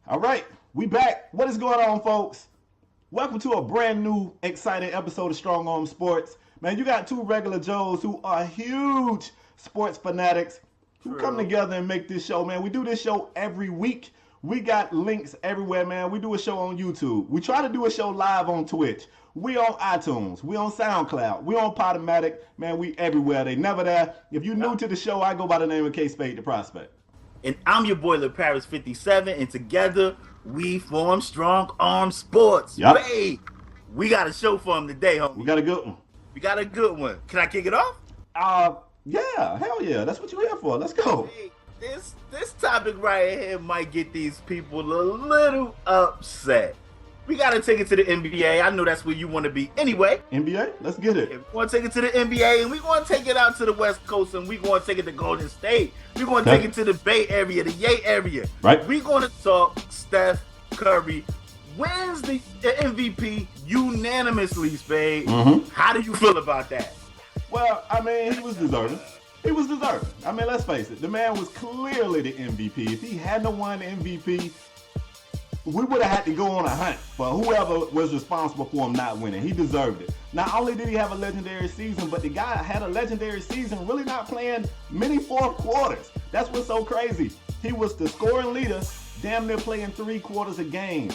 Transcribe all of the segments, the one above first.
All right, we back. What is going on, folks? Welcome to a brand new, exciting episode of Strong Arm Sports. Man, you got two regular Joes who are huge sports fanatics who come together and make this show, man. We do this show every week. We got links everywhere, man. We do a show on YouTube. We try to do a show live on Twitch. We on iTunes. We on SoundCloud. We on {PodOmatic}. Man, we everywhere. They never there. If you're new to the show, I go by the name of KSpadeTheProspect. And I'm your boy, Paris57, and together we form Strong Arm Sports. Yep. Hey, we got a show for him today, homie. We got a good one. We got a good one. Can I kick it off? Yeah, hell yeah. That's what you're here for. Let's go. Hey, this topic right here might get these people a little upset. We got to take it to the NBA. I know that's where you want to be anyway. NBA? Let's get it. We're going to take it to the NBA, and we're going to take it out to the West Coast, and we're going to take it to Golden State. We're going to take it to the Bay Area, the Yay area. Right. We're going to talk Steph Curry wins the MVP unanimously, Spade. Mm-hmm. How do you feel about that? Well, I mean, he was deserving. He was deserving. I mean, let's face it. The man was clearly the MVP. If he hadn't won the MVP, we would have had to go on a hunt for whoever was responsible for him not winning. He deserved it. Not only did he have a legendary season, but the guy had a legendary season really not playing many fourth quarters. That's what's so crazy. He was the scoring leader, damn near playing 3 quarters a game.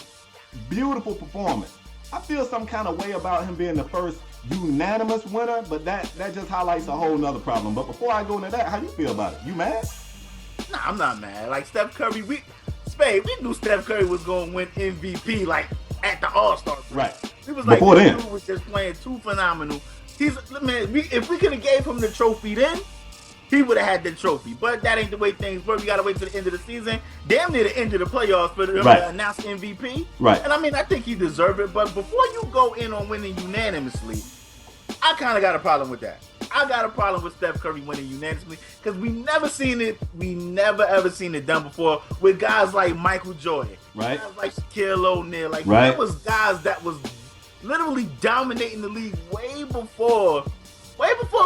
Beautiful performance. I feel some kind of way about him being the first unanimous winner, but that just highlights a whole nother problem. But before I go into that, how you feel about it? You mad? Nah, I'm not mad. Like Steph Curry, Spade, we knew Steph Curry was going to win MVP like at the All-Star break. Right. It was like Before this then. dude was just playing too phenomenal. If we could have gave him the trophy then, he would have had the trophy. But that ain't the way things work. We got to wait till the end of the season. Damn near the end of the playoffs for him to announce MVP. Right. And I mean, I think he deserved it. But before you go in on winning unanimously, I kind of got a problem with that. I got a problem with Steph Curry winning unanimously because we never ever seen it done before with guys like Michael Jordan, right? Guys like Shaquille O'Neal, like right. There was guys that was literally dominating the league way before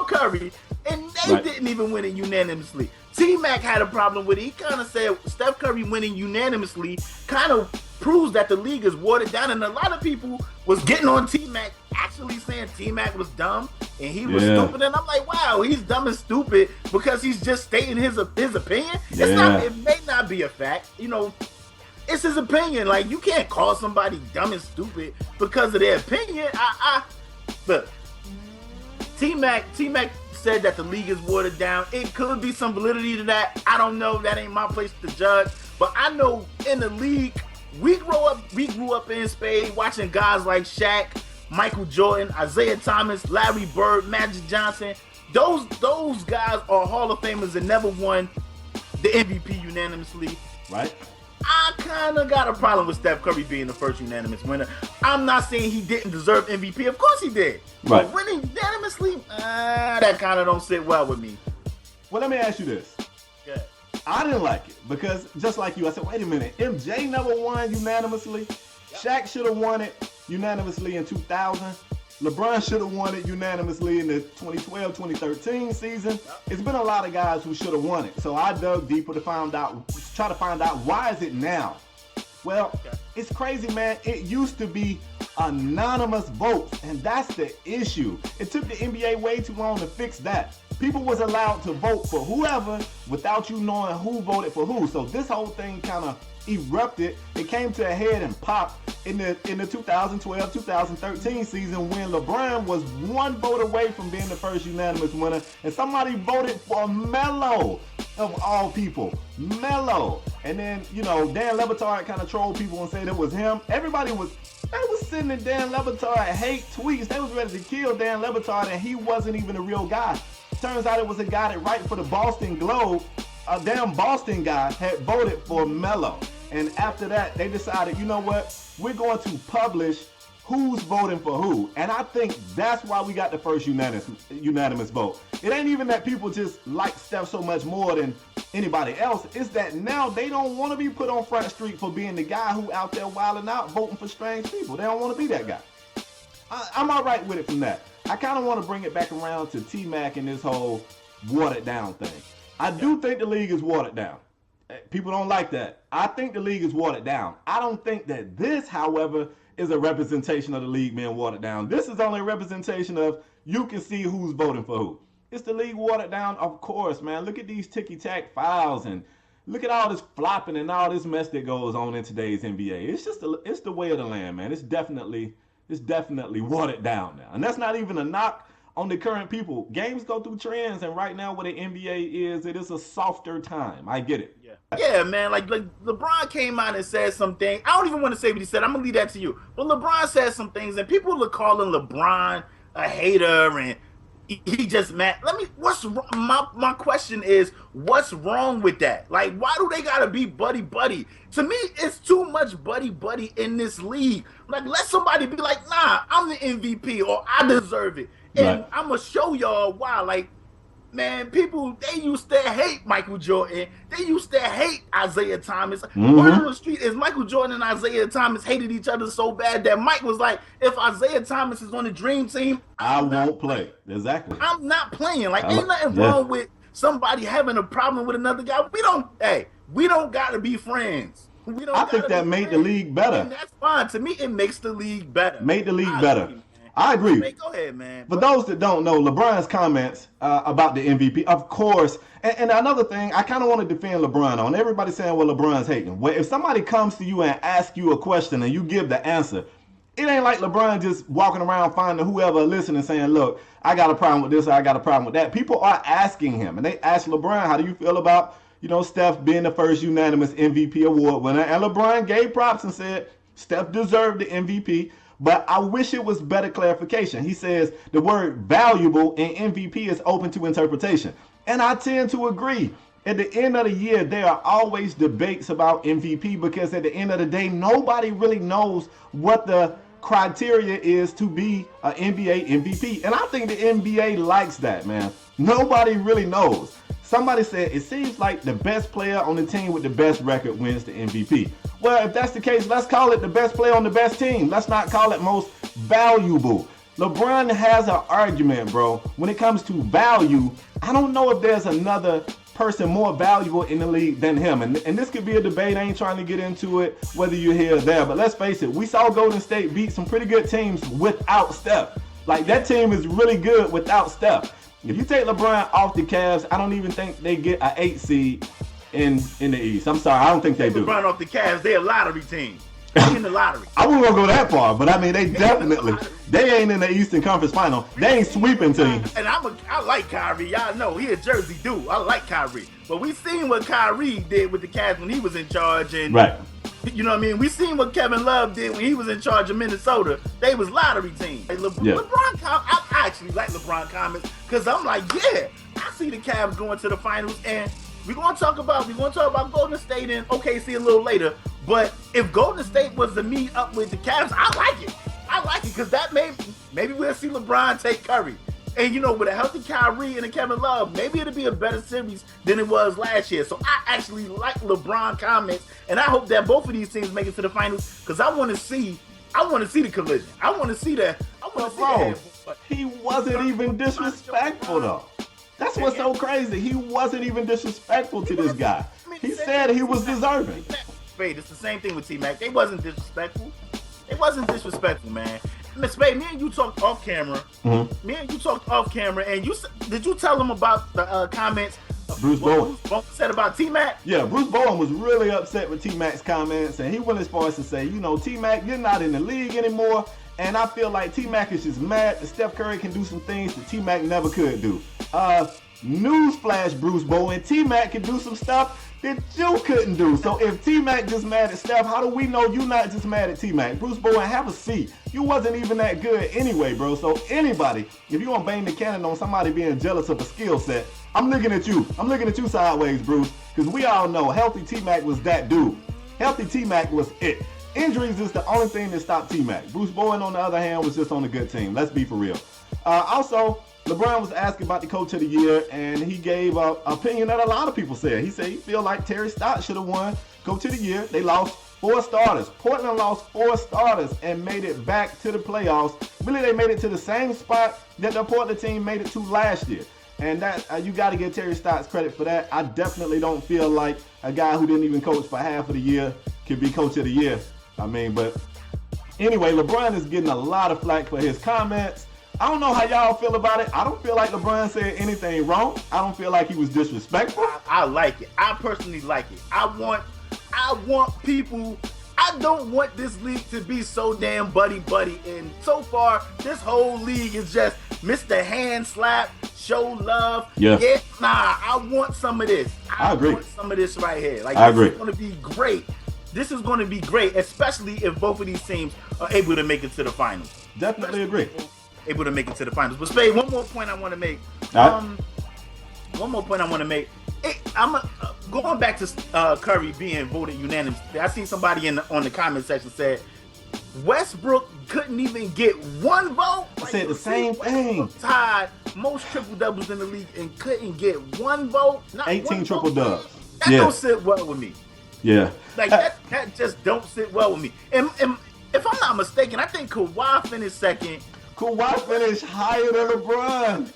Curry, and they didn't even win it unanimously. T-Mac had a problem with it. He kind of said Steph Curry winning unanimously kind of proves that the league is watered down, and a lot of people was getting on T-Mac, actually saying T-Mac was dumb and he was stupid. And I'm like, wow, he's dumb and stupid because he's just stating his opinion. Yeah. It may not be a fact, it's his opinion. Like, you can't call somebody dumb and stupid because of their opinion. Look, T-Mac said that the league is watered down. It could be some validity to that. I don't know. That ain't my place to judge. But I know in the league, we grew up in Spade watching guys like Shaq, Michael Jordan, Isaiah Thomas, Larry Bird, Magic Johnson. Those guys are Hall of Famers and never won the MVP unanimously. Right. I kind of got a problem with Steph Curry being the first unanimous winner. I'm not saying he didn't deserve MVP. Of course he did. Right. But winning unanimously, that kind of don't sit well with me. Well, let me ask you this. Yeah. I didn't like it because just like you, I said, wait a minute, MJ never won unanimously. Yep. Shaq should have won it unanimously in 2000. LeBron should have won it unanimously in the 2012-2013 season. Yep. It's been a lot of guys who should have won it. So I dug deeper to try to find out why is it now? Well, It's crazy, man. It used to be anonymous votes, and that's the issue. It took the NBA way too long to fix that. People was allowed to vote for whoever without you knowing who voted for who. So this whole thing kind of erupted. It came to a head and popped in the 2012-2013 season when LeBron was one vote away from being the first unanimous winner, and somebody voted for Melo of all people. Melo. And then, Dan Le Batard kind of trolled people and said it was him. Everybody was sending Dan Le Batard hate tweets. They was ready to kill Dan Le Batard, and he wasn't even a real guy. Turns out it was a guy that right for the Boston Globe, a damn Boston guy, had voted for Melo. And after that, they decided, you know what? We're going to publish who's voting for who. And I think that's why we got the first unanimous vote. It ain't even that people just like Steph so much more than anybody else. It's that now they don't want to be put on Front Street for being the guy who out there wilding out, voting for strange people. They don't want to be that guy. I'm all right with it from that. I kind of want to bring it back around to T-Mac and this whole watered down thing. I do think the league is watered down. People don't like that. I think the league is watered down. I don't think that this, however, is a representation of the league being watered down. This is only a representation of you can see who's voting for who. Is the league watered down? Of course, man. Look at these ticky-tack fouls and look at all this flopping and all this mess that goes on in today's NBA. It's the way of the land, man. It's definitely watered down now. And that's not even a knock on the current people. Games go through trends, and right now where the NBA is, it is a softer time. I get it. Yeah, man. Like LeBron came out and said something. I don't even want to say what he said. I'm gonna leave that to you. But LeBron said some things, and people are calling LeBron a hater, and he just mad. What's wrong? My question is, what's wrong with that? Like, why do they gotta be buddy? To me, it's too much buddy in this league. Like, let somebody be like, nah, I'm the MVP, or I deserve it. And right. I'm gonna show y'all why. Like, man, people, they used to hate Michael Jordan. They used to hate Isaiah Thomas. Word on the street is Michael Jordan and Isaiah Thomas hated each other so bad that Mike was like, if Isaiah Thomas is on the dream team, I won't play. Exactly. I'm not playing. Like, ain't nothing wrong with somebody having a problem with another guy. We don't gotta be friends. I think that made the league better. And that's fine. To me, it makes the league better. Made the league better. I agree. Go ahead, man. For those that don't know, LeBron's comments about the MVP, of course, and another thing, I kind of want to defend LeBron on. Everybody saying, well, LeBron's hating. Well, if somebody comes to you and asks you a question and you give the answer, it ain't like LeBron just walking around finding whoever listening saying, look, I got a problem with this or I got a problem with that. People are asking him, and they ask LeBron, how do you feel about, Steph being the first unanimous MVP award winner? And LeBron gave props and said Steph deserved the MVP. But I wish it was better clarification. He says the word valuable in MVP is open to interpretation. And I tend to agree. At the end of the year, there are always debates about MVP because at the end of the day, nobody really knows what the criteria is to be an NBA MVP. And I think the NBA likes that, man. Nobody really knows. Somebody said it seems like the best player on the team with the best record wins the MVP. Well, if that's the case, let's call it the best player on the best team. Let's not call it most valuable. LeBron has an argument, bro. When it comes to value, I don't know if there's another person more valuable in the league than him. And this could be a debate. I ain't trying to get into it, whether you're here or there. But let's face it, we saw Golden State beat some pretty good teams without Steph. Like, that team is really good without Steph. If you take LeBron off the Cavs, I don't even think they get an 8 seed in the East. I'm sorry, I don't think they do. LeBron off the Cavs, they're a lottery team. They're in the lottery. I wouldn't go that far, but I mean, they ain't in the Eastern Conference Final. They ain't sweeping teams. And I like Kyrie. Y'all know he a Jersey dude. I like Kyrie. But we seen what Kyrie did with the Cavs when he was in charge. And right. You know what I mean? We seen what Kevin Love did when he was in charge of Minnesota. They was lottery team. Hey, LeBron, I actually like LeBron comments because I'm like, yeah, I see the Cavs going to the finals, and we're gonna talk about Golden State and OKC a little later. But if Golden State was to meet up with the Cavs, I like it because that maybe we'll see LeBron take Curry. And, with a healthy Kyrie and a Kevin Love, maybe it'll be a better series than it was last year. So I actually like LeBron comments, and I hope that both of these teams make it to the finals because I want to see the collision. I want to see that. He wasn't even disrespectful, though. That's what's so crazy. He wasn't even disrespectful to this guy. He said he was deserving. Spade, it's the same thing with T-Mac. They wasn't disrespectful. Man. Miss Spade, me and you talked off camera. Mm-hmm. And did you tell him about the comments Bruce Bowen said about T-Mac? Yeah, Bruce Bowen was really upset with T-Mac's comments, and he went as far as to say, T-Mac, you're not in the league anymore, and I feel like T-Mac is just mad that Steph Curry can do some things that T-Mac never could do. Newsflash, Bruce Bowen, T-Mac can do some stuff that you couldn't do. So if T-Mac just mad at Steph, how do we know you not just mad at T-Mac? Bruce Bowen, have a seat. You wasn't even that good anyway, bro. So anybody, if you want to bang the cannon on somebody being jealous of a skill set, I'm looking at you. I'm looking at you sideways, Bruce, because we all know healthy T-Mac was that dude. Healthy T-Mac was it. Injuries is the only thing that stopped T-Mac. Bruce Bowen, on the other hand, was just on a good team. Let's be for real. Also, LeBron was asking about the coach of the year, and he gave an opinion that a lot of people said. He said he feel like Terry Stotts should have won coach of the year. They lost 4 starters. Portland lost 4 starters and made it back to the playoffs. Really, they made it to the same spot that the Portland team made it to last year. And that you got to give Terry Stotts credit for that. I definitely don't feel like a guy who didn't even coach for half of the year could be coach of the year. I mean, but anyway, LeBron is getting a lot of flack for his comments. I don't know how y'all feel about it. I don't feel like LeBron said anything wrong. I don't feel like he was disrespectful. I like it. I personally like it. I want people. I don't want this league to be so damn buddy. And so far, this whole league is just Mr. Hand Slap, show love. Yeah. Nah, I want some of this. I agree. Want some of this right here. Like, I agree. This is going to be great. This is going to be great, especially if both of these teams are able to make it to the finals. Definitely agree. Able to make it to the finals. But Spade, one more point I want to make. One more point I want to make. Going back to Curry being voted unanimous. I seen somebody on the comment section said Westbrook couldn't even get one vote. I said the same thing. Tied most triple doubles in the league and couldn't get one vote. 18 triple dubs. That don't sit well with me. Yeah. Like that just don't sit well with me. And if I'm not mistaken, I think Kawhi finished second. Kawhi finished higher than LeBron.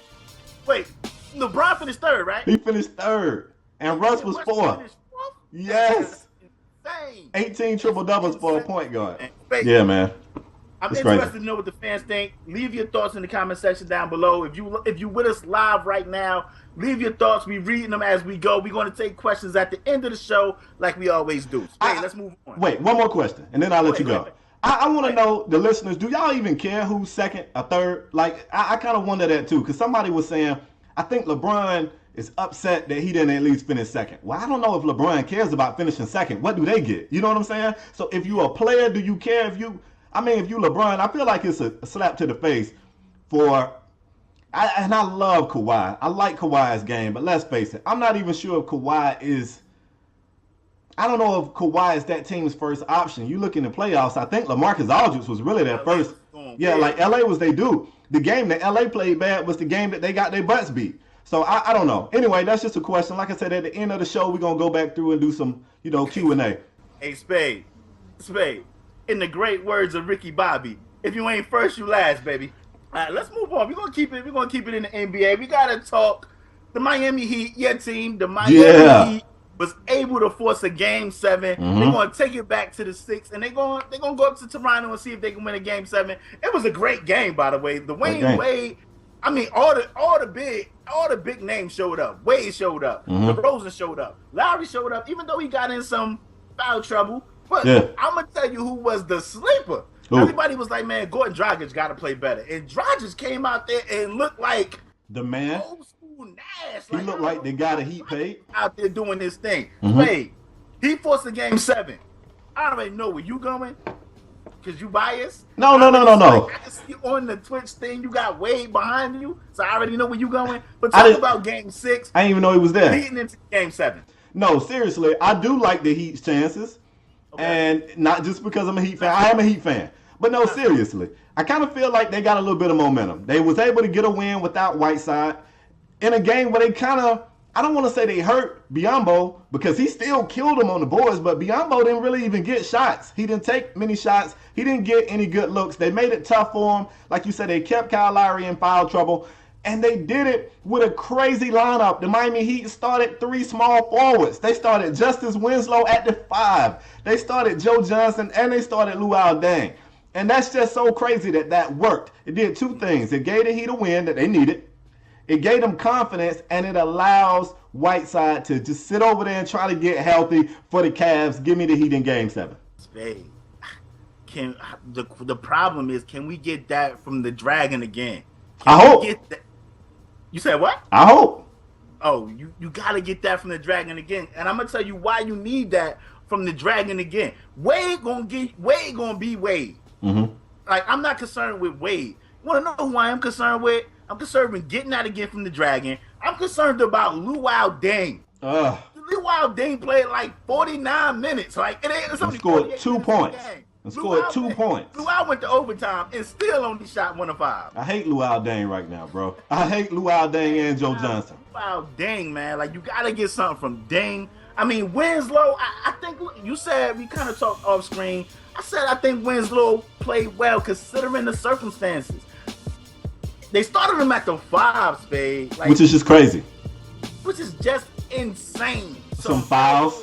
Wait, LeBron finished third, right? He finished third. And Russ was fourth. Yes. 18 triple doubles for a point guard. Yeah, man. I'm interested to know what the fans think. Leave your thoughts in the comment section down below. If you with us live right now, leave your thoughts. We reading them as we go. We're going to take questions at the end of the show like we always do. Let's move on. Wait, one more question, and then I'll let you go. I want to know, the listeners, do y'all even care who's second or third? Like, I kind of wonder that too, because somebody was saying, I think LeBron is upset that he didn't at least finish second. Well, I don't know if LeBron cares about finishing second. What do they get? You know what I'm saying? So if you're a player, do you care if you LeBron, I feel like it's a slap to the face and I love Kawhi. I like Kawhi's game, but let's face it, I'm not even sure if I don't know if Kawhi is that team's first option. You look in the playoffs, I think LaMarcus Aldridge was really their first. Yeah, like LA was they do. The game that LA played bad was the game that they got their butts beat. So I don't know. Anyway, that's just a question. Like I said, at the end of the show, we're going to go back through and do some, Q&A. Hey, Spade. In the great words of Ricky Bobby, if you ain't first, you last, baby. All right, let's move on. We're gonna keep it in the NBA. We gotta talk. The Miami Heat, your team, the Miami Heat was able to force a Game 7. Mm-hmm. They're gonna take it back to the 6, and they're gonna go up to Toronto and see if they can win a Game 7. It was a great game, by the way. The Wayne Wade. I mean, all the big names showed up. Wade showed up. Mm-hmm. DeRozan showed up. Lowry showed up, even though he got in some foul trouble. But I'm gonna tell you who was the sleeper. Ooh. Everybody was like, man, Gordon Dragic got to play better. And Dragic came out there and looked like the man. Old school Nash. He looked like the guy that he paid. Out there doing this thing. Mm-hmm. Hey, he forced a Game 7. I already know where you going. Because you biased. No. Like, I can see on the Twitch thing, you got Wade behind you. So I already know where you going. But talk about Game 6. I didn't even know he was there. Leading into Game 7. No, seriously. I do like the Heat's chances. Okay. And not just because I'm a Heat fan. I am a Heat fan. But no, seriously, I kind of feel like they got a little bit of momentum. They was able to get a win without Whiteside in a game where they kind of, I don't want to say they hurt Biyombo because he still killed them on the boards, but Biyombo didn't really even get shots. He didn't take many shots. He didn't get any good looks. They made it tough for him. Like you said, they kept Kyle Lowry in foul trouble, and they did it with a crazy lineup. The Miami Heat started 3 small forwards. They started Justice Winslow at the 5. They started Joe Johnson, and they started Luol Deng. And that's just so crazy that worked. It did 2 things. It gave the Heat a win that they needed. It gave them confidence, and it allows Whiteside to just sit over there and try to get healthy for the Cavs. Give me the Heat in Game 7. Spade. The problem is, can we get that from the Dragon again? I hope. You said what? I hope. Oh, you got to get that from the Dragon again. And I'm going to tell you why you need that from the Dragon again. Wade gonna be Wade. Mm-hmm. Like, I'm not concerned with Wade. You want to know who I am concerned with? I'm concerned with getting that again from the Dragon. I'm concerned about Luol Deng. Luol Deng played like 49 minutes. Like, it's only scored 2 points. And scored 2 points. Luol went to overtime and still only shot 1 of 5. I hate Luol Deng right now, bro. I hate Luol Deng and Joe Johnson. Luol Deng, man. Like, you got to get something from Deng. I mean, Winslow, I think you said, we kind of talked off screen. I said I think Winslow played well considering the circumstances. They started him at the 5, Spade. Like, which is just crazy. Which is just insane. Some fouls.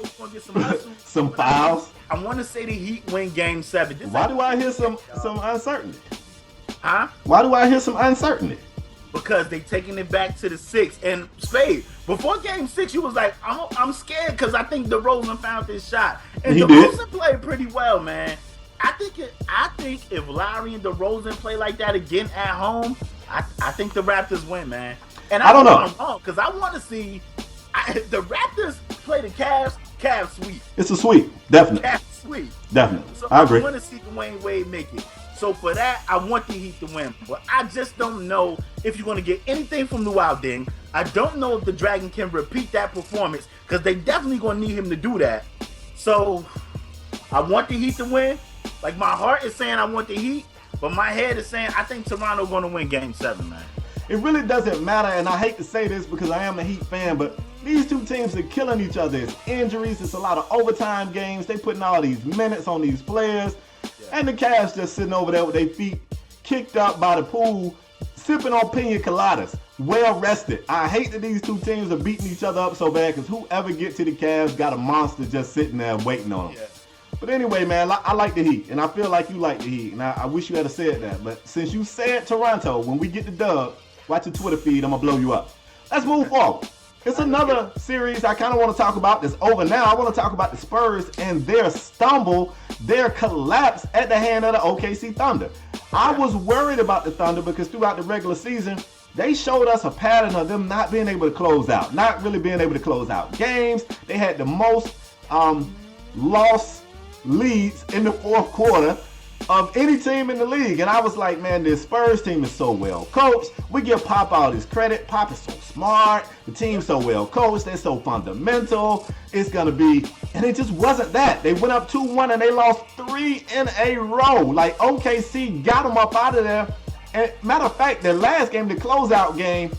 Some fouls. I want to say the Heat win Game 7. Why do I hear some uncertainty? Huh? Why do I hear some uncertainty? Because they taking it back to the 6. And Spade, before Game 6, you was like, I'm scared because I think DeRozan found this shot. And DeRozan played pretty well, man. I think if Lowry and DeRozan play like that again at home, I think the Raptors win, man. And I don't know I'm wrong because I want to see the Raptors play the Cavs sweep. It's a sweep, definitely. Cavs sweep, definitely. So I agree. I want to see Dwayne Wade make it. So for that, I want the Heat to win. But I just don't know if you're going to get anything from Luol Deng. I don't know if the Dragon can repeat that performance because they definitely going to need him to do that. So I want the Heat to win. Like, my heart is saying I want the Heat, but my head is saying I think Toronto going to win Game 7, man. It really doesn't matter, and I hate to say this because I am a Heat fan, but these two teams are killing each other. It's injuries. It's a lot of overtime games. They putting all these minutes on these players. Yeah. And the Cavs just sitting over there with their feet kicked up by the pool, sipping on pina coladas, well rested. I hate that these two teams are beating each other up so bad because whoever gets to the Cavs got a monster just sitting there waiting on them. Yeah. But anyway, man, I like the Heat, and I feel like you like the Heat, and I wish you had said that. But since you said Toronto, when we get the dub, watch your Twitter feed, I'm going to blow you up. Let's move forward. It's another series I kind of want to talk about that's over now. I want to talk about the Spurs and their stumble, their collapse at the hand of the OKC Thunder. I was worried about the Thunder because throughout the regular season, they showed us a pattern of them not being able to close out, not really being able to close out games. They had the most lost leads in the fourth quarter of any team in the league. And I was like, man, this Spurs team is so well coached. We give Pop all his credit. Pop is so smart. The team's so well coached. They're so fundamental. It's going to be, and it just wasn't that. They went up 2-1 and they lost 3 in a row. Like, OKC got them up out of there. And matter of fact, the last game, the closeout game,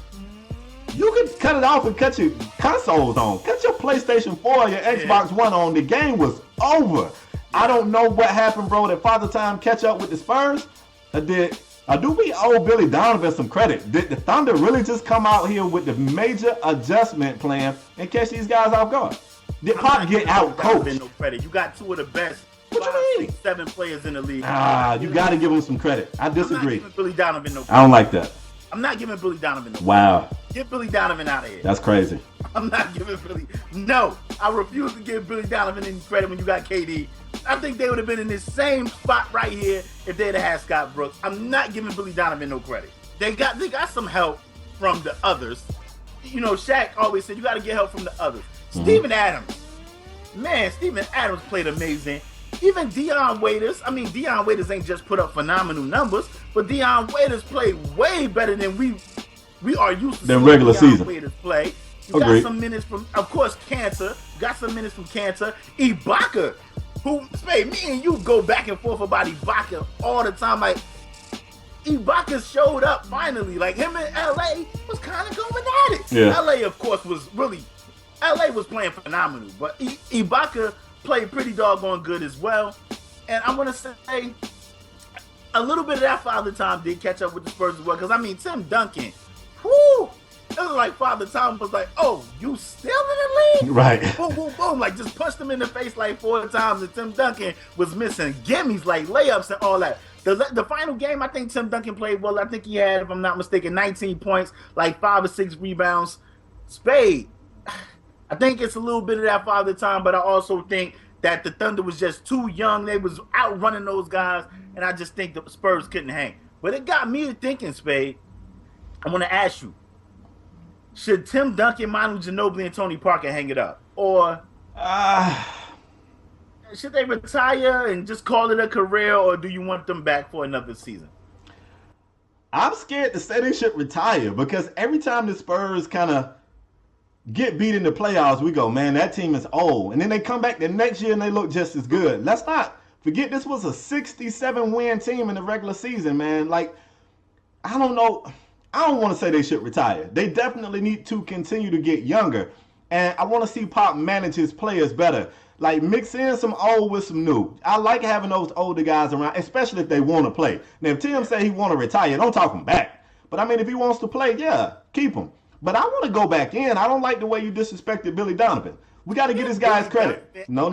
you could cut it off and cut your consoles on. Cut your PlayStation 4 or your Xbox One on. The game was over. I don't know what happened, bro. Did Father Time catch up with the Spurs? Do we owe Billy Donovan some credit? Did the Thunder really just come out here with the major adjustment plan and catch these guys off guard? Did Pop get out coached? No credit. You got 2 of the best. What you mean? 7 players in the league. You got to give him some credit. I disagree. I'm not giving Billy Donovan no credit. I don't like that. I'm not giving Billy Donovan no credit. Wow. Get Billy Donovan out of here. That's crazy. I'm not giving Billy. No, I refuse to give Billy Donovan any credit when you got KD. I think they would have been in this same spot right here if they'd have had Scott Brooks. I'm not giving Billy Donovan no credit. They got some help from the others. You know, Shaq always said you got to get help from the others. Mm-hmm. Steven Adams played amazing. Even Dion Waiters. I mean, Dion Waiters ain't just put up phenomenal numbers, but Dion Waiters played way better than we are used to seeing regular Dion season. Waiters play. You Agreed. got some minutes from, of course, Cantor. Got some minutes from Cantor. Ibaka, who, Spade, me and you go back and forth about Ibaka all the time. Like, Ibaka showed up finally. Like, him in LA was kind of going at it. Yeah. LA, of course, was playing phenomenal, but Ibaka played pretty doggone good as well. And I'm going to say a little bit of that Father Time did catch up with the Spurs as well. Because, I mean, Tim Duncan, whoo, it was like Father Time was like, oh, you still in the league? Right. Boom, boom, boom. Like, just punched him in the face like 4 times. And Tim Duncan was missing gimmies, like layups and all that. The final game, I think Tim Duncan played well. I think he had, if I'm not mistaken, 19 points, like 5 or 6 rebounds. Spade, I think it's a little bit of that Father Time, but I also think that the Thunder was just too young. They was outrunning those guys, and I just think the Spurs couldn't hang. But it got me to thinking, Spade, I want to ask you, should Tim Duncan, Manu Ginobili, and Tony Parker hang it up? Or should they retire and just call it a career, or do you want them back for another season? I'm scared to say they should retire because every time the Spurs kind of get beat in the playoffs, we go, man, that team is old. And then they come back the next year and they look just as good. Let's not forget this was a 67-win team in the regular season, man. Like, I don't know. I don't want to say they should retire. They definitely need to continue to get younger. And I want to see Pop manage his players better. Like, mix in some old with some new. I like having those older guys around, especially if they want to play. Now, if Tim say he want to retire, don't talk him back. But I mean, if he wants to play, yeah, keep him. But I want to go back in. I don't like the way you disrespected Billy Donovan. We got to get this guy's credit. No.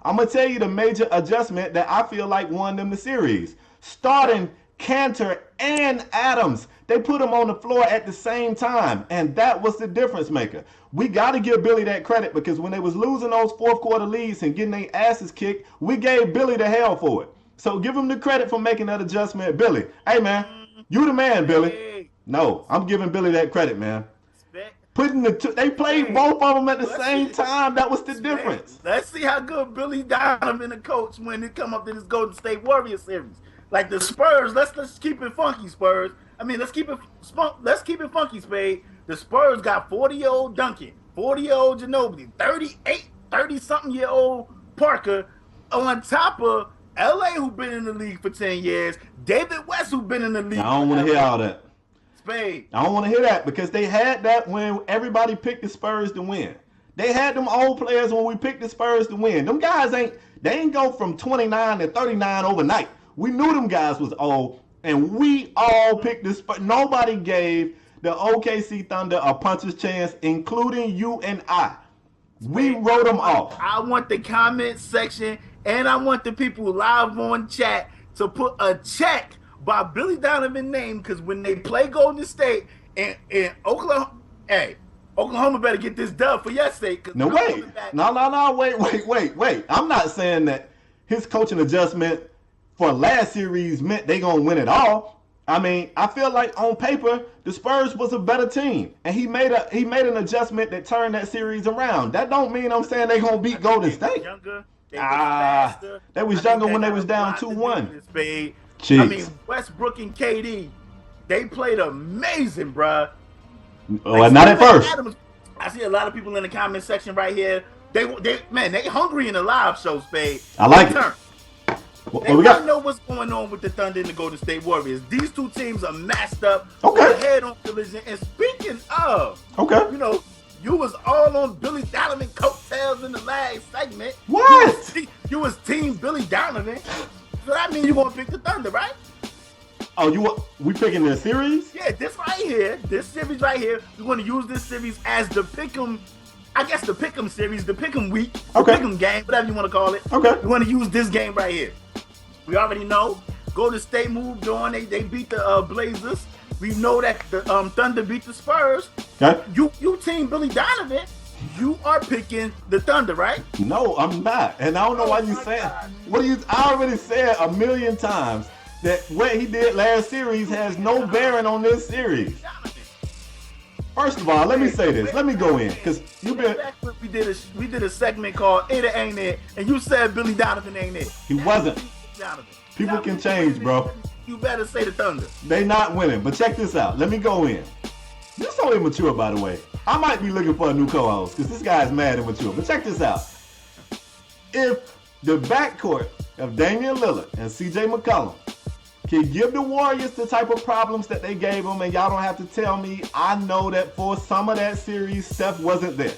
I'm going to tell you the major adjustment that I feel like won them the series. Starting Cantor and Adams. They put them on the floor at the same time, and that was the difference maker. We got to give Billy that credit because when they was losing those fourth quarter leads and getting their asses kicked, we gave Billy the hell for it. So give him the credit for making that adjustment. Billy, hey, man, you the man, Billy. No, I'm giving Billy that credit, man. They played both of them at the same time. That was the difference. Let's see how good Billy Donovan, the coach, when it come up to this Golden State Warriors series. Like the Spurs, let's keep it funky, Spurs. I mean, let's keep it funky, Spade. The Spurs got 40-year-old Duncan, 40-year-old Ginobili, 30-something-year-old Parker, on top of LA, who been in the league for 10 years, David West, who been in the league. I don't want to hear all that. Spade. I don't want to hear that because they had that when everybody picked the Spurs to win. They had them old players when we picked the Spurs to win. Them guys ain't go from 29 to 39 overnight. We knew them guys was old, and we all picked this. Nobody gave the OKC Thunder a puncher's chance, including you and I. We wrote them off. I want the comment section, and I want the people live on chat to put a check by Billy Donovan's name, because when they play Golden State and Oklahoma, Oklahoma better get this dub for your sake. No, wait. No, wait. I'm not saying that his coaching adjustment for last series meant they gonna win it all. I mean, I feel like on paper the Spurs was a better team, and he made an adjustment that turned that series around. That don't mean I'm saying they gonna beat Golden State. They was younger when they was down 2-1. I mean, Westbrook and KD, they played amazing, bruh. Like, not at first. Adams, I see a lot of people in the comment section right here. They hungry in the live show, Spade. I like it. They want to know what's going on with the Thunder and the Golden State Warriors. These two teams are matched up. Okay. Head-on collision. And speaking of, okay, you was all on Billy Donovan coattails in the last segment. What? You was team Billy Donovan. So that means you're going to pick the Thunder, right? Oh, we picking this series? Yeah, this series right here. We're going to use this series as the Pick'em, I guess the Pick'em series, the Pick'em week, the Pick'em game, whatever you want to call it. Okay. We want to use this game right here. We already know Golden State moved on. They beat the Blazers. We know that the Thunder beat the Spurs. Okay. You team Billy Donovan. You are picking the Thunder, right? No, I'm not. And I don't know why you saying. I already said a million times that what he did last series has no bearing on this series. First of all, let me say this. Let me go in because you been. We did a segment called "It Ain't It," and you said Billy Donovan ain't it. He wasn't. People can change, bro. You better say the Thunder. They not winning, but check this out. Let me go in. You're so immature, by the way. I might be looking for a new co-host because this guy's mad immature. But check this out. If the backcourt of Damian Lillard and CJ McCollum can give the Warriors the type of problems that they gave them, and y'all don't have to tell me, I know that for some of that series, Steph wasn't there.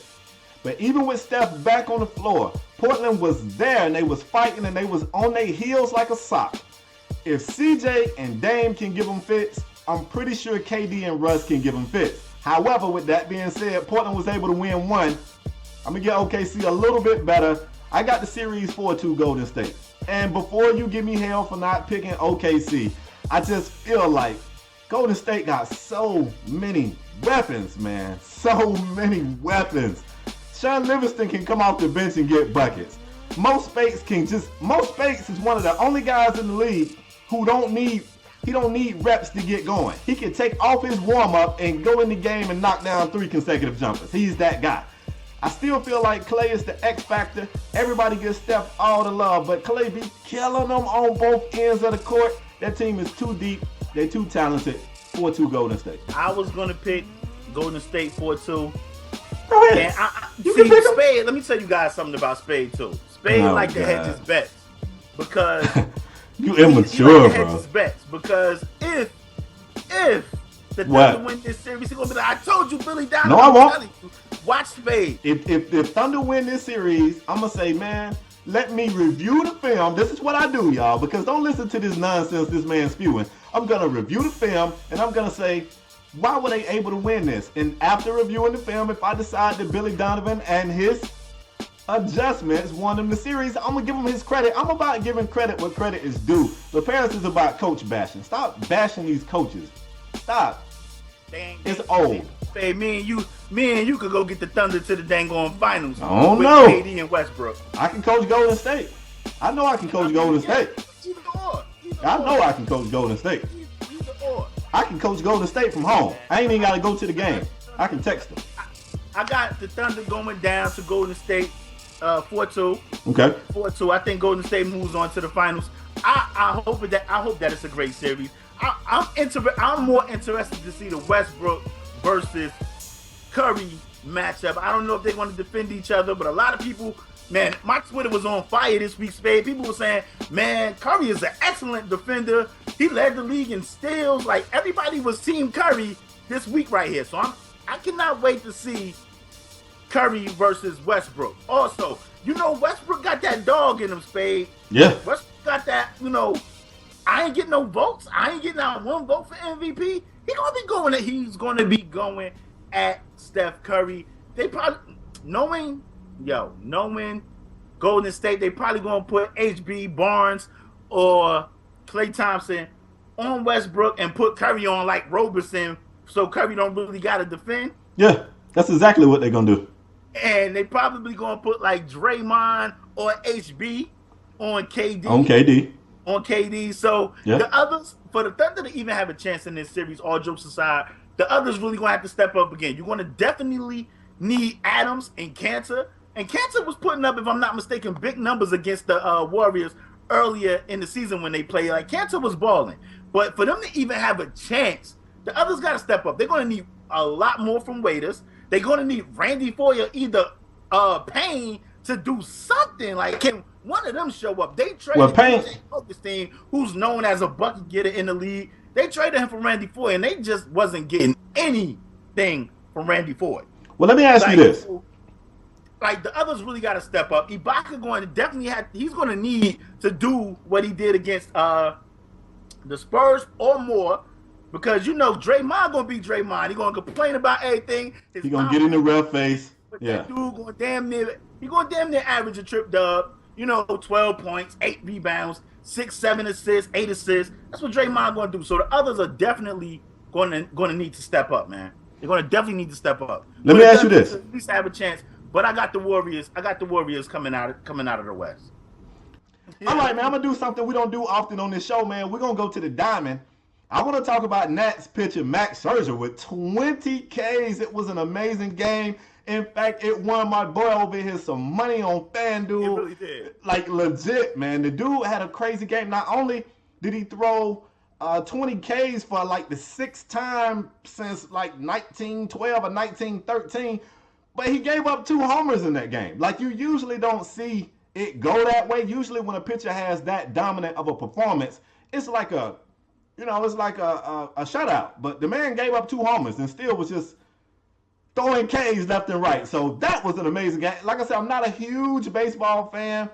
But even with Steph back on the floor, Portland was there and they was fighting and they was on their heels like a sock. If CJ and Dame can give them fits, I'm pretty sure KD and Russ can give them fits. However, with that being said, Portland was able to win one. I'm going to get OKC a little bit better. I got the series 4-2 Golden State. And before you give me hell for not picking OKC, I just feel like Golden State got so many weapons, man. So many weapons. Sean Livingston can come off the bench and get buckets. Mo Spade is one of the only guys in the league who don't need reps to get going. He can take off his warm-up and go in the game and knock down 3 consecutive jumpers. He's that guy. I still feel like Clay is the X factor. Everybody gives Steph all the love, but Clay be killing them on both ends of the court. That team is too deep. They're too talented. 4-2 Golden State. I was going to pick Golden State 4-2. Go ahead. And Spade, let me tell you guys something about Spade, too. Spade to hedge his bets. Because... You immature, bro. His bets because if the Thunder win this series, he's gonna be like, I told you, Billy Donovan. No, I won't. Watch Spade. If Thunder win this series, I'm gonna say, man, Let me review the film. This is what I do, y'all, because don't listen to this nonsense this man's spewing. I'm going to review the film, and I'm going to say, why were they able to win this? And after reviewing the film, if I decide that Billy Donovan and his adjustments won him the series, I'm going to give him his credit. I'm about giving credit where credit is due. The Paris is about coach bashing. Stop bashing these coaches. Stop. It's old. Hey, me and you could go get the Thunder to the dang on finals. I don't with know. KD and Westbrook. I can coach Golden State. I know I can coach Golden State. Either or. I know I can coach Golden State. Either or. I can coach Golden State from home. I ain't even got to go to the game. I can text them. I got the Thunder going down to Golden State 4-2. Okay. 4-2. I think Golden State moves on to the finals. I hope that it's a great series. I'm more interested to see the Westbrook versus Curry matchup. I don't know if they want to defend each other, but a lot of people, man, my Twitter was on fire this week, Spade. People were saying, man, Curry is an excellent defender. He led the league in steals. Like, everybody was Team Curry this week right here. So I cannot wait to see Curry versus Westbrook. Also, Westbrook got that dog in him, Spade. Yeah. Westbrook got that, I ain't getting no votes. I ain't getting out one vote for MVP. He's gonna be going at Steph Curry. They probably knowing Golden State, they probably gonna put HB Barnes or Klay Thompson on Westbrook and put Curry on like Roberson, so Curry don't really gotta defend. Yeah, that's exactly what they're gonna do. And they probably gonna put like Draymond or HB on KD. On KD. So the others, for the Thunder to even have a chance in this series, all jokes aside, the others really going to have to step up again. You're going to definitely need Adams and Cantor. And Cantor was putting up, if I'm not mistaken, big numbers against the Warriors earlier in the season when they played. Like, Cantor was balling. But for them to even have a chance, the others got to step up. They're going to need a lot more from Waiters. They're going to need Randy Foye or either Payne to do something. Like, can one of them show up? They traded Augustine, who's known as a bucket getter in the league. They traded him for Randy Foye, and they just wasn't getting anything from Randy Foye. Well, let me ask you this. Like, the others really got to step up. Ibaka he's going to need to do what he did against the Spurs or more, because Draymond going to be Draymond. He's going to complain about everything. He's going to get in the ref face. Yeah. That dude going damn near average a trip dub. 12 points, 8 rebounds, 6, 7 assists, 8 assists. That's what Draymond going to do. So the others are definitely going to need to step up, man. They're going to definitely need to step up. Let me ask you this. At least have a chance. But I got the Warriors. Coming out of the West. All right, man. I'm going to do something we don't do often on this show, man. We're going to go to the diamond. I want to talk about Nats pitcher Max Scherzer with 20 Ks. It was an amazing game. In fact, it won my boy over here some money on FanDuel. It really did. Like, legit, man. The dude had a crazy game. Not only did he throw 20 Ks for like the 6th time since like 1912 or 1913, but he gave up 2 homers in that game. Like, you usually don't see it go that way. Usually when a pitcher has that dominant of a performance, it's like a shutout. But the man gave up 2 homers and still was just throwing Ks left and right. So that was an amazing game. Like I said, I'm not a huge baseball fan.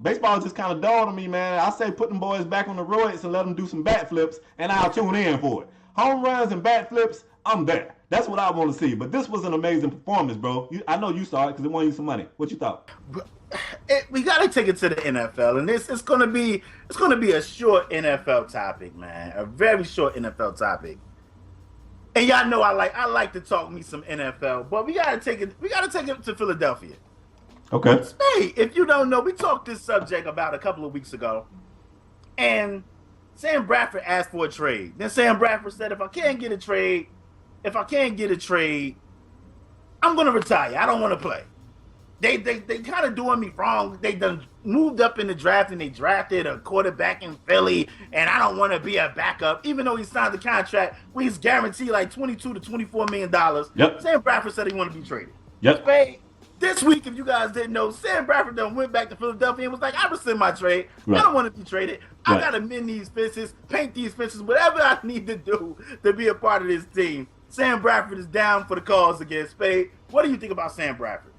Baseball just kind of dull to me, man. I say put them boys back on the roids and let them do some bat flips, and I'll tune in for it. Home runs and bat flips, I'm there. That's what I want to see. But this was an amazing performance, bro. I know you saw it because it won you some money. What you thought? We got to take it to the NFL, and it's gonna be a short NFL topic, man. A very short NFL topic. And y'all know I like to talk me some NFL, but we gotta take it to Philadelphia. Okay. Spade, if you don't know, we talked this subject about a couple of weeks ago, and Sam Bradford asked for a trade. Then Sam Bradford said, if I can't get a trade, I'm gonna retire. I don't want to play. They kind of doing me wrong. They done moved up in the draft and they drafted a quarterback in Philly, and I don't want to be a backup, even though he signed the contract where he's guaranteed like $22 to $24 million. Yep. Sam Bradford said he wanted to be traded. Yep. Spade, this week, if you guys didn't know, Sam Bradford done went back to Philadelphia and was like, I rescind my trade. Right. I don't want to be traded. Right. I got to mend these fences, paint these fences, whatever I need to do to be a part of this team. Sam Bradford is down for the cause against Spade. What do you think about Sam Bradford?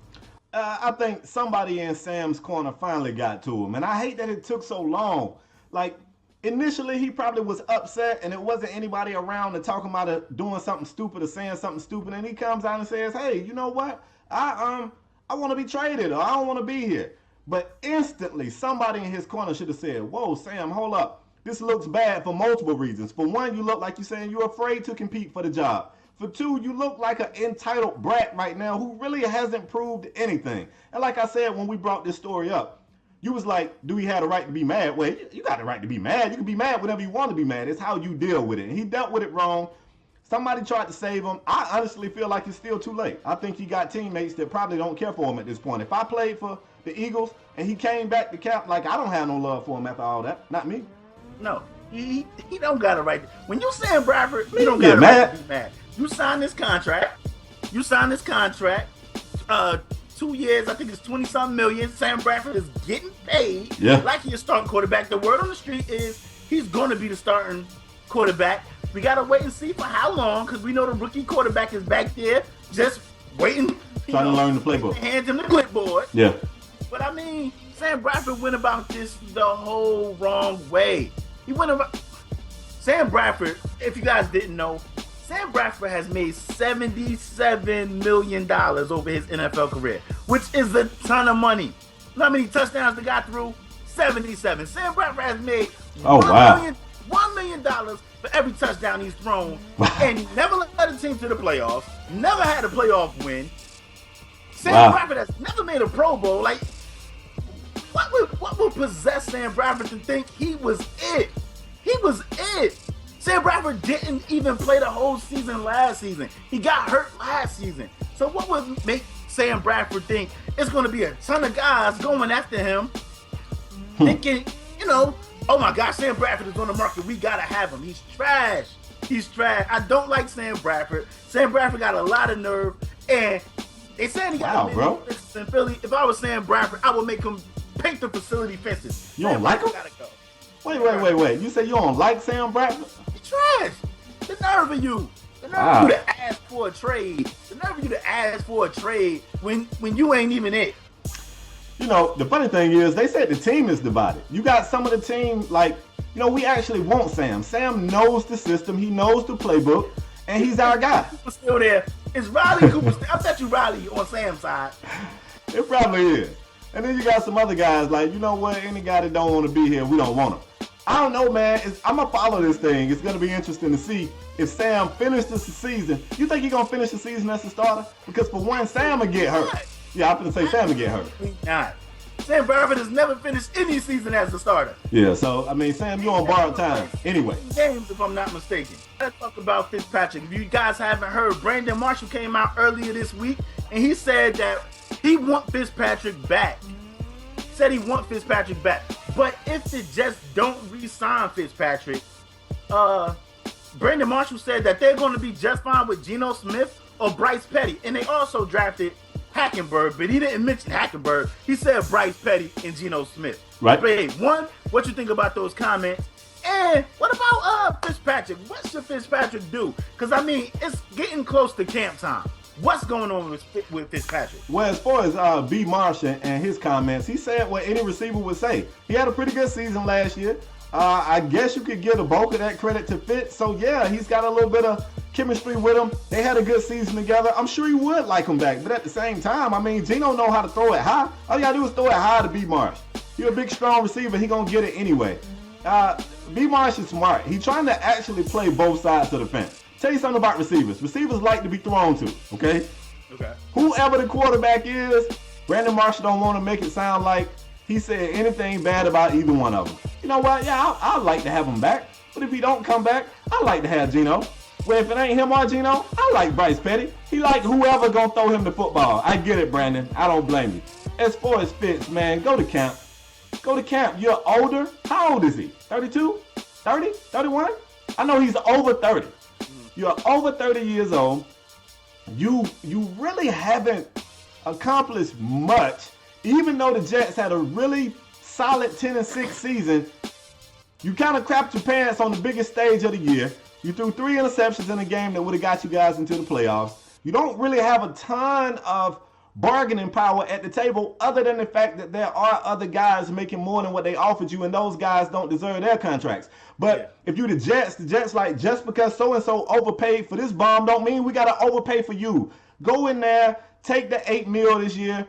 I think somebody in Sam's corner finally got to him. And I hate that it took so long. Like, initially, he probably was upset, and it wasn't anybody around to talk about it, doing something stupid or saying something stupid. And he comes out and says, hey, you know what? I want to be traded, or I don't want to be here. But instantly, somebody in his corner should have said, whoa, Sam, hold up. This looks bad for multiple reasons. For one, you look like you're saying you're afraid to compete for the job. For two, you look like an entitled brat right now who really hasn't proved anything. And like I said when we brought this story up, you was like, do he have the right to be mad? Well, you got the right to be mad. You can be mad whenever you want to be mad. It's how you deal with it. And he dealt with it wrong. Somebody tried to save him. I honestly feel like it's still too late. I think he got teammates that probably don't care for him at this point. If I played for the Eagles and he came back to camp, like, I don't have no love for him after all that. Not me. No, he don't got a right. When you saying Bradford, you don't got a right to be mad. You signed this contract. 2 years, I think it's 20-something million. Sam Bradford is getting paid like he's a starting quarterback. The word on the street is he's going to be the starting quarterback. We got to wait and see for how long, because we know the rookie quarterback is back there just waiting. Trying to learn the playbook. Hands him the clipboard. Yeah. But, I mean, Sam Bradford went about this the whole wrong way. He went about... Sam Bradford, if you guys didn't know, Sam Bradford has made $77 million over his NFL career, which is a ton of money. You know how many touchdowns the guy threw? 77. Sam Bradford has made $1 million for every touchdown he's thrown, and he never led a team to the playoffs, never had a playoff win. Sam Bradford has never made a Pro Bowl. Like, what would possess Sam Bradford to think he was it? He was it. Sam Bradford didn't even play the whole season last season. He got hurt last season. So what would make Sam Bradford think it's going to be a ton of guys going after him, thinking, you know, oh my gosh, Sam Bradford is on the market. We got to have him. He's trash. He's trash. I don't like Sam Bradford. Sam Bradford got a lot of nerve. And they said he got a million fences in Philly. If I was Sam Bradford, I would make him paint the facility fences. You don't like him? Gotta go. Wait. You say you don't like Sam Bradford? He's trash. The nerve of you. The nerve of you to ask for a trade. The nerve of you to ask for a trade when you ain't even it. You know, the funny thing is, they said the team is divided. You got some of the team, like, you know, we actually want Sam. Sam knows the system. He knows the playbook. And he's our guy. Cooper's still there. Is Riley Cooper still? I bet you Riley on Sam's side. It probably is. And then you got some other guys like, you know what, any guy that don't want to be here, we don't want him. I don't know, man. I'm going to follow this thing. It's going to be interesting to see if Sam finishes the season. You think he's going to finish the season as a starter? Because for one, Sam will get hurt. Yeah, I'm going to say Sam will get hurt. Not. Sam Bradford has never finished any season as a starter. Yeah, so, I mean, Sam, you're on borrowed time. Anyway. Games, if I'm not mistaken. Let's talk about Fitzpatrick. If you guys haven't heard, Brandon Marshall came out earlier this week, and he said that he wants Fitzpatrick back. Said he wants Fitzpatrick back. But if they just don't re-sign Fitzpatrick, Brandon Marshall said that they're going to be just fine with Geno Smith or Bryce Petty. And they also drafted Hackenberg, but he didn't mention Hackenberg. He said Bryce Petty and Geno Smith. Right. Spade, one, what you think about those comments? And what about Fitzpatrick? What should Fitzpatrick do? Because, I mean, it's getting close to camp time. What's going on with Fitzpatrick? Well, as far as B. Marsh and his comments, he said what any receiver would say. He had a pretty good season last year. I guess you could give the bulk of that credit to Fitz. So, yeah, he's got a little bit of chemistry with him. They had a good season together. I'm sure he would like him back. But at the same time, I mean, Geno know how to throw it high. All you got to do is throw it high to B. Marsh. You're a big, strong receiver. He going to get it anyway. B. Marsh is smart. He's trying to actually play both sides of the fence. Tell you something about receivers. Receivers like to be thrown to, okay? Okay. Whoever the quarterback is, Brandon Marshall don't want to make it sound like he said anything bad about either one of them. You know what? Yeah, I'd like to have him back. But if he don't come back, I'd like to have Geno. Well, if it ain't him or Geno, I like Bryce Petty. He like whoever gonna throw him the football. I get it, Brandon. I don't blame you. As far as Fitz, man, go to camp. Go to camp. You're older. How old is he? 32? 30? 31? I know he's over 30. You're over 30 years old. You really haven't accomplished much. Even though the Jets had a really solid 10-6 season, you kind of crapped your pants on the biggest stage of the year. You threw 3 interceptions in a game that would have got you guys into the playoffs. You don't really have a ton of bargaining power at the table, other than the fact that there are other guys making more than what they offered you, and those guys don't deserve their contracts. But if you the Jets like, just because so-and-so overpaid for this bomb don't mean we got to overpay for you. Go in there, take the $8 million this year.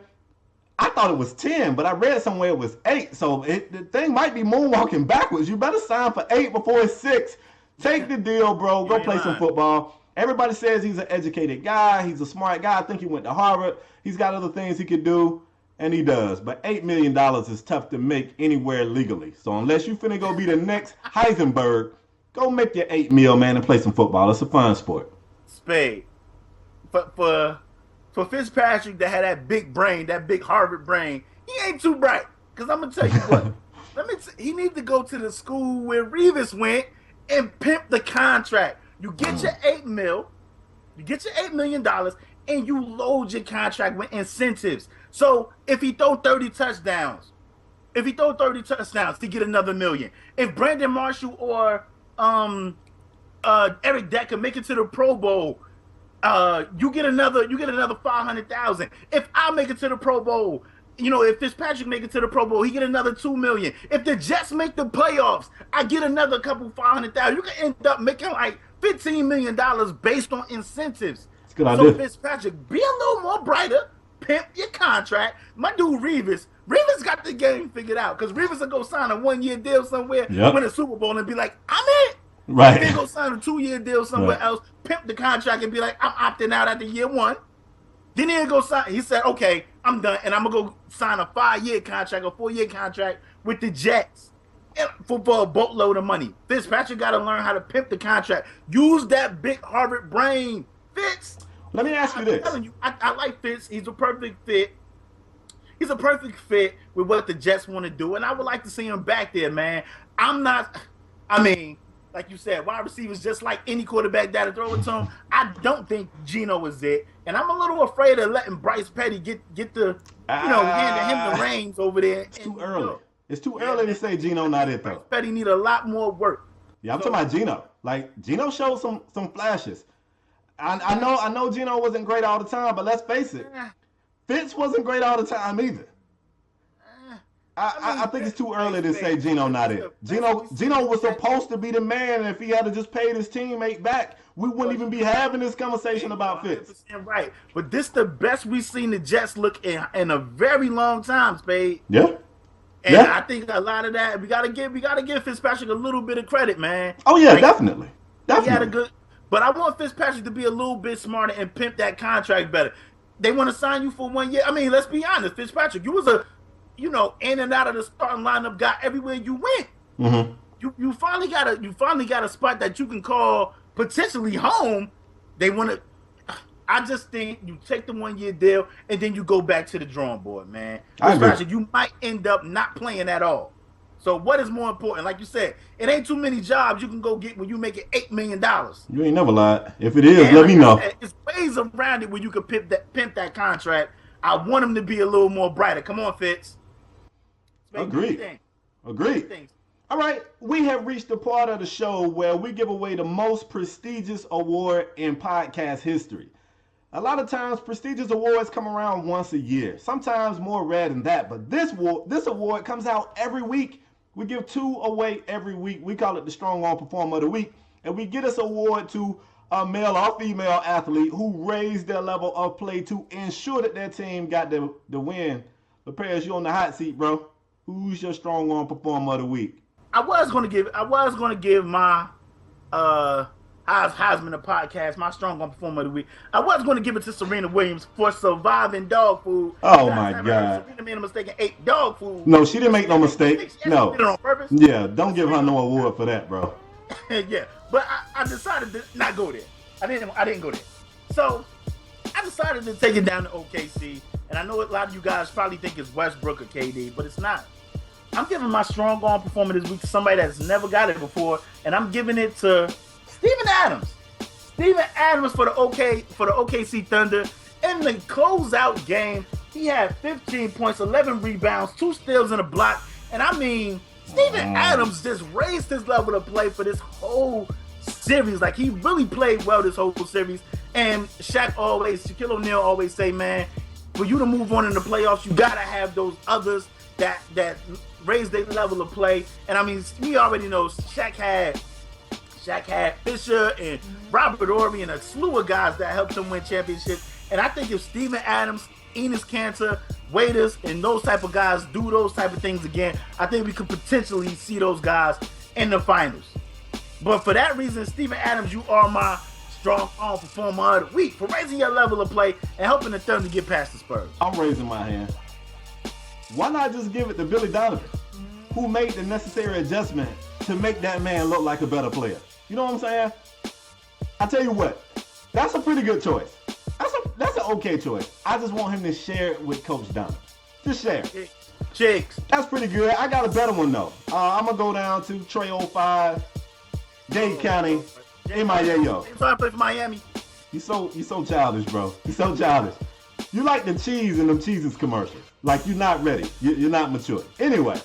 I thought it was 10, but I read somewhere it was 8. So the thing might be moonwalking backwards. You better sign for 8 before it's 6. Take the deal, bro. Go play some football. Everybody says he's an educated guy. He's a smart guy. I think he went to Harvard. He's got other things he could do, and he does. But $8 million is tough to make anywhere legally. So unless you finna go be the next Heisenberg, go make your $8 million, man, and play some football. It's a fun sport. Spade. For Fitzpatrick to have that big brain, that big Harvard brain, he ain't too bright. Because I'm going to tell you what. He needs to go to the school where Revis went and pimp the contract. You get your $8 million, and you load your contract with incentives. So if he throw 30 touchdowns, to get another $1 million. If Brandon Marshall or Eric Decker make it to the Pro Bowl, you get another $500,000. If I make it to the Pro Bowl, if Fitzpatrick make it to the Pro Bowl, he get another $2 million. If the Jets make the playoffs, I get another couple $500,000. You can end up making like $15 million based on incentives. Good idea. So Fitzpatrick, be a little more brighter, pimp your contract. My dude Revis got the game figured out, because Revis will go sign a 1-year deal somewhere, win a Super Bowl, and be like, I'm in. Right. Then go sign a 2-year deal somewhere else, pimp the contract, and be like, I'm opting out after year 1. Then he'll go sign. He said, okay, I'm done, and I'm going to go sign a 5-year contract or 4-year contract with the Jets for a boatload of money. Fitzpatrick got to learn how to pimp the contract. Use that big Harvard brain. Fitz. Let me ask you this. I'm telling you, I like Fitz. He's a perfect fit. He's a perfect fit with what the Jets want to do, and I would like to see him back there, man. Like you said, wide receivers just like any quarterback that'll throw it to him. I don't think Geno is it, and I'm a little afraid of letting Bryce Petty get the handing him the reins over there. It's too early. It's too early to say Geno not it though. Bryce Petty need a lot more work. Yeah, I'm talking about Geno. Like Geno showed some flashes. I know Geno wasn't great all the time, but let's face it, Fitz wasn't great all the time either. I think it's too early to say Geno not it. Geno was supposed to be the man, and if he had to just paid his teammate back, we wouldn't even be having this conversation about Fitz. Right, but this the best we've seen the Jets look in a very long time, Spade. Yeah. And I think a lot of that we gotta give Fitzpatrick a little bit of credit, man. Oh yeah, definitely. He had a good, but I want Fitzpatrick to be a little bit smarter and pimp that contract better. They want to sign you for 1 year. I mean, let's be honest, Fitzpatrick, you was a in and out of the starting lineup guy everywhere you went. Mm-hmm. You finally got a spot that you can call potentially home. They want to. I just think you take the 1 year deal and then you go back to the drawing board, man. Fitzpatrick, you might end up not playing at all. So what is more important? Like you said, it ain't too many jobs you can go get when you make it $8 million. You ain't never lied. If it is, let me know. It's ways around it where you can pimp that contract. I want him to be a little more brighter. Come on, Fitz. Agreed. All right, we have reached the part of the show where we give away the most prestigious award in podcast history. A lot of times, prestigious awards come around once a year, sometimes more rare than that, but this award comes out every week. We give 2 away every week. We call it the Strong Arm Performer of the Week, and we get this award to a male or female athlete who raised their level of play to ensure that their team got the win. LePage, you on the hot seat, bro. Who's your Strong Arm Performer of the Week? I was gonna give my Heisman the podcast, my Strong Arm Performer of the Week. I was gonna give it to Serena Williams for surviving dog food. Oh my God! Serena made a mistake and ate dog food. No, she didn't make no mistake. No, she did it on purpose. Yeah, don't give her no award for that, bro. Yeah, but I decided to not go there. I didn't go there. So I decided to take it down to OKC. And I know a lot of you guys probably think it's Westbrook or KD, but it's not. I'm giving my Strong Arm Performer this week to somebody that's never got it before, and I'm giving it to Steven Adams. Steven Adams for the OKC Thunder. In the closeout game, he had 15 points, 11 rebounds, 2 steals and a block. And I mean, Steven Adams just raised his level of play for this whole series. Like, he really played well this whole series. And Shaquille O'Neal always say, man, for you to move on in the playoffs, you gotta have those others that raise their level of play. And I mean, we already know Shaq had Fisher and Robert Ory and a slew of guys that helped him win championships. And I think if Steven Adams, Enes Kanter, Waiters, and those type of guys do those type of things again, I think we could potentially see those guys in the finals. But for that reason, Steven Adams, you are my strong arm performer of the week for raising your level of play and helping the Thunder get past the Spurs. I'm raising my hand. Why not just give it to Billy Donovan, who made the necessary adjustment to make that man look like a better player? You know what I'm saying? I tell you what, that's a pretty good choice. That's an okay choice. I just want him to share it with Coach Donovan. Just share it. Chicks. That's pretty good. I got a better one though. I'm gonna go down to Trey 05, Dade County, Mayo. He's trying to play for Miami. You so childish, bro. You so childish. You like the cheese in them Cheeses commercials. Like you're not ready. You're not mature. Anyway,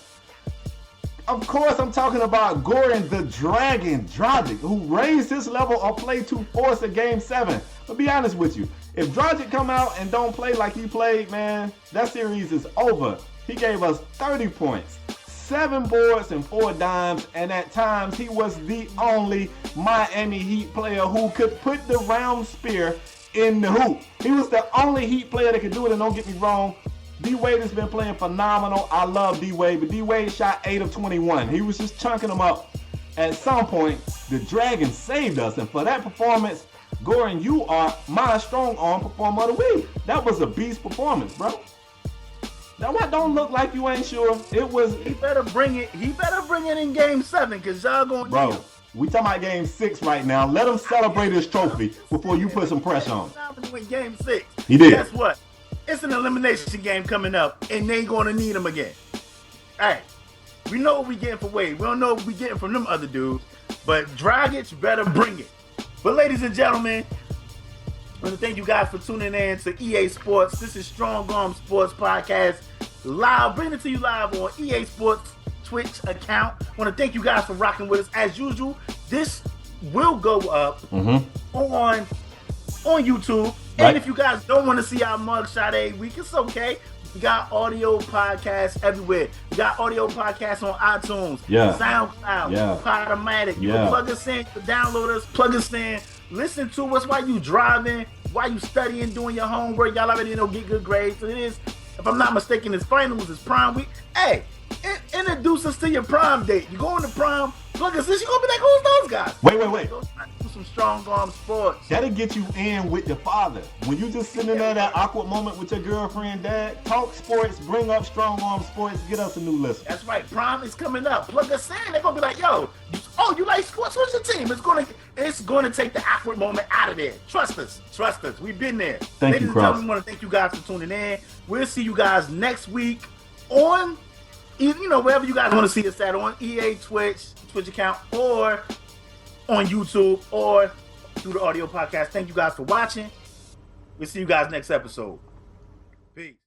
of course I'm talking about Goran the Dragon Dragic, who raised his level of play to force a Game 7. But be honest with you, if Dragic come out and don't play like he played, man, that series is over. He gave us 30 points, 7 boards, and 4 dimes, and at times he was the only Miami Heat player who could put the round spear in the hoop. He was the only Heat player that could do it, and don't get me wrong, D-Wade has been playing phenomenal. I love D-Wade, but D-Wade shot 8 of 21. He was just chunking them up. At some point, the Dragon saved us, and for that performance, Goran, you are my strong arm performer of the week. That was a beast performance, bro. Now what don't look like you ain't sure. It was. He better bring it. He better bring it in Game 7 because y'all gonna. Bro, we talking about Game 6 right now. Let him celebrate his trophy before you put some pressure on him. Win Game 6. He did. Guess what? It's an elimination game coming up, and they gonna need him again. All right, we know what we getting for Wade. We don't know what we getting from them other dudes, but Dragic better bring it. But ladies and gentlemen, I want to thank you guys for tuning in to EA Sports. This is Strong Arm Sports Podcast live, bringing it to you live on EA Sports Twitch account. I want to thank you guys for rocking with us. As usual, this will go up on YouTube. Right. And if you guys don't want to see our mugshot every week, it's okay. We got audio podcasts everywhere. We got audio podcasts on iTunes, SoundCloud, ऊPodOmatic. You can plug us in, you can download us, plug us in, listen to us while you driving, while you studying, doing your homework. Y'all already know get good grades. So it is, if I'm not mistaken, it's finals, it's prom week. Hey, introduce us to your prom date. You go on to prom, plug us in, you're going to be like, who's those guys? Wait. Do some Strong Arm Sports. That'll get you in with the father. When you just sitting there that awkward moment with your girlfriend, dad, talk sports, bring up Strong Arm Sports, get us a new listener. That's right. Prom is coming up. Plug us in. They're gonna be like, yo, you like sports? What's your team? It's gonna take the awkward moment out of there. Trust us. We've been there. Thank you, Cross. We want to thank you guys for tuning in. We'll see you guys next week on, wherever you guys want to see us at, on EA Twitch account, or on YouTube, or through the audio podcast. Thank you guys for watching. We'll see you guys next episode. Peace.